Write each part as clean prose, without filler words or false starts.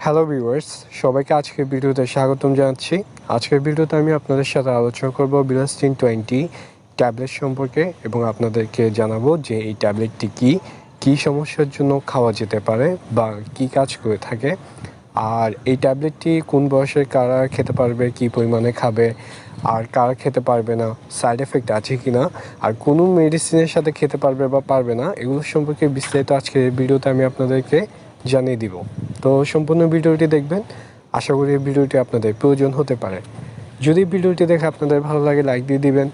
Hello viewers, সবাইকে আজকের ভিডিওতে স্বাগতম জানাচ্ছি। আজকের ভিডিওতে আমি আপনাদের সাথে আলোচনা করব বিলাস্টিন 20 ট্যাবলেট সম্পর্কে এবং আপনাদেরকে জানাবো যে এই ট্যাবলেটটি কী সমস্যার জন্য খাওয়া যেতে পারে বা কী কাজ করে থাকে, আর এই ট্যাবলেটটি কোন বয়সের কারা খেতে পারবে, কী পরিমাণে খাবে, আর কারা খেতে পারবে না, সাইড এফেক্ট আছে কি না, আর কোনো মেডিসিনের সাথে খেতে পারবে বা পারবে না, এগুলো সম্পর্কে বিস্তারিত আজকের এই ভিডিওতে আমি আপনাদেরকে জানিয়ে দিব। তো সম্পূর্ণ ভিডিওটি দেখবেন, আশা করি এই ভিডিওটি আপনাদের প্রয়োজন হতে পারে। যদি ভিডিওটি দেখে আপনাদের ভালো লাগে লাইক দিয়ে দিবেন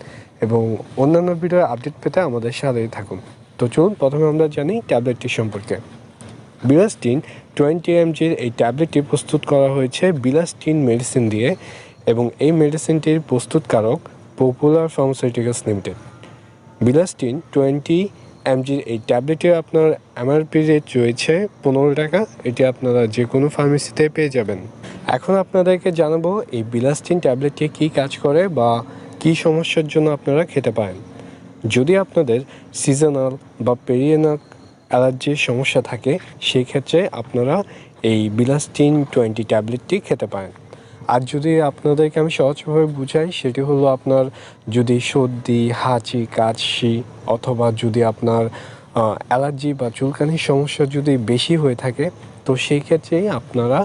এবং অন্যান্য ভিডিওর আপডেট পেতে আমাদের সাথেই থাকুন। তো চলুন প্রথমে আমরা জানি ট্যাবলেটটি সম্পর্কে। বিলাস্টিন 20 mg এই ট্যাবলেটটি প্রস্তুত করা হয়েছে বিলাস্টিন মেডিসিন দিয়ে এবং এই মেডিসিনটির প্রস্তুতকারক popular pharmaceuticals limited. Bilastine 20 mg এই ট্যাবলেটের আপনার এমআরপি রেট রয়েছে 15 টাকা। এটি আপনারা যে কোনো ফার্মেসিতে পেয়ে যাবেন। এখন আপনাদেরকে জানাবো এই বিলাস্টিন ট্যাবলেটটি কী কাজ করে বা কী সমস্যার জন্য আপনারা খেতে পারেন। যদি আপনাদের সিজনাল বা পেরিয়ানাল অ্যালার্জির সমস্যা থাকে, সেই ক্ষেত্রে আপনারা এই বিলাস্টিন 20 ট্যাবলেটটি খেতে পারেন। আর যদি আপনাদেরকে আমি সহজভাবে বুঝাই, সেটি হলো আপনার যদি সর্দি, হাঁচি, কাশি অথবা যদি আপনার অ্যালার্জি বা চুলকানির সমস্যা যদি বেশি হয়ে থাকে, তো সেই ক্ষেত্রেই আপনারা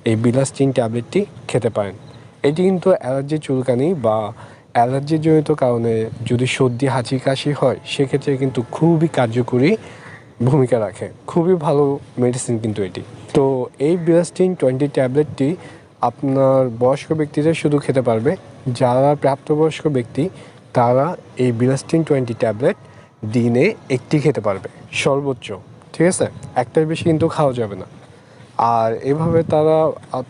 এই বিলাস্টিন ট্যাবলেটটি খেতে পারেন। এটি কিন্তু অ্যালার্জি, চুলকানি বা অ্যালার্জিজনিত কারণে যদি সর্দি, হাঁচি, কাশি হয়, সেক্ষেত্রে কিন্তু খুবই কার্যকরী ভূমিকা রাখে। খুবই ভালো মেডিসিন কিন্তু এটি। তো এই বিলাস্টিন 20 ট্যাবলেটটি আপনার বয়স্ক ব্যক্তিরা শুধু খেতে পারবে। যারা প্রাপ্তবয়স্ক ব্যক্তি তারা এই বিলাস্টিন 20 ট্যাবলেট দিনে একটি খেতে পারবে সর্বোচ্চ, ঠিক আছে? একটার বেশি কিন্তু খাওয়া যাবে না। আর এভাবে তারা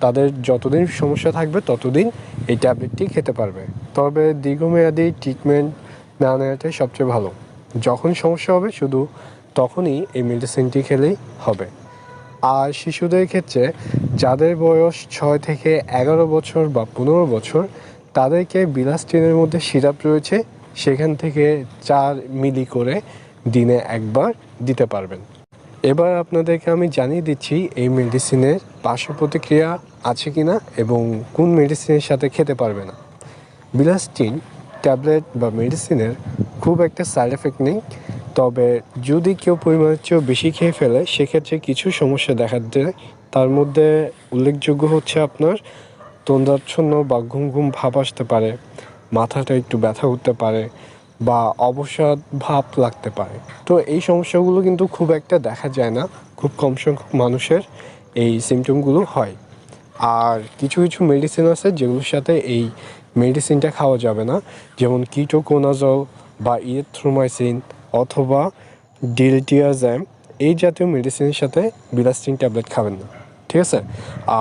তাদের যতদিন সমস্যা থাকবে ততদিন এই ট্যাবলেটটি খেতে পারবে। তবে দীর্ঘমেয়াদী ট্রিটমেন্ট না নেওয়াটাই সবচেয়ে ভালো। যখন সমস্যা হবে শুধু তখনই এই মেডিসিনটি খেলেই হবে। আর শিশুদের ক্ষেত্রে যাদের বয়স 6 থেকে 11 বছর বা 15 বছর, তাদেরকে বিলাস্টিনের মধ্যে সিরাপ রয়েছে, সেখান থেকে 4 মিলি করে দিনে একবার দিতে পারবেন। এবার আপনাদেরকে আমি জানিয়ে দিচ্ছি এই মেডিসিনের পার্শ্ব প্রতিক্রিয়া আছে কিনা এবং কোন মেডিসিনের সাথে খেতে পারবে না। বিলাস্টিন ট্যাবলেট বা মেডিসিনের খুব একটা সাইড এফেক্ট নেই, তবে যদি কেউ পরিমাণের চেয়েও বেশি খেয়ে ফেলে সেক্ষেত্রে কিছু সমস্যা দেখা দেয়। তার মধ্যে উল্লেখযোগ্য হচ্ছে আপনার তন্দ্রাচ্ছন্ন বা ঘুম ঘুম ভাব আসতে পারে, মাথাটা একটু ব্যথা করতে পারে বা অবসাদ ভাব লাগতে পারে। তো এই সমস্যাগুলো কিন্তু খুব একটা দেখা যায় না, খুব কম সংখ্যক মানুষের এই সিমটমগুলো হয়। আর কিছু কিছু মেডিসিন আছে যেগুলোর সাথে এই মেডিসিনটা খাওয়া যাবে না, যেমন কিটোকোনাজল বা ইরিথ্রোমাইসিন অথবা ডিলটিয়াজ্যাম। এই জাতীয় মেডিসিনের সাথে বিলাস্টিন ট্যাবলেট খাবেন না, ঠিক আছে?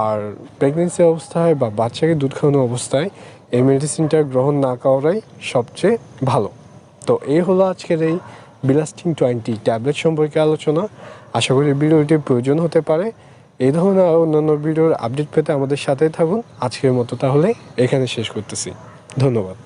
আর প্রেগনেন্সি অবস্থায় বা বাচ্চাকে দুধ খাওয়ানো অবস্থায় এই মেডিসিনটা গ্রহণ না করাই সবচেয়ে ভালো। তো এই হলো আজকের এই বিলাস্টিন 20 ট্যাবলেট সম্পর্কে আলোচনা। আশা করি ভিডিওটি প্রয়োজন হতে পারে। এই ধরনের অন্যান্য ভিডিওর আপডেট পেতে আমাদের সাথেই থাকুন। আজকের মতো তাহলে এখানে শেষ করতেছি। ধন্যবাদ।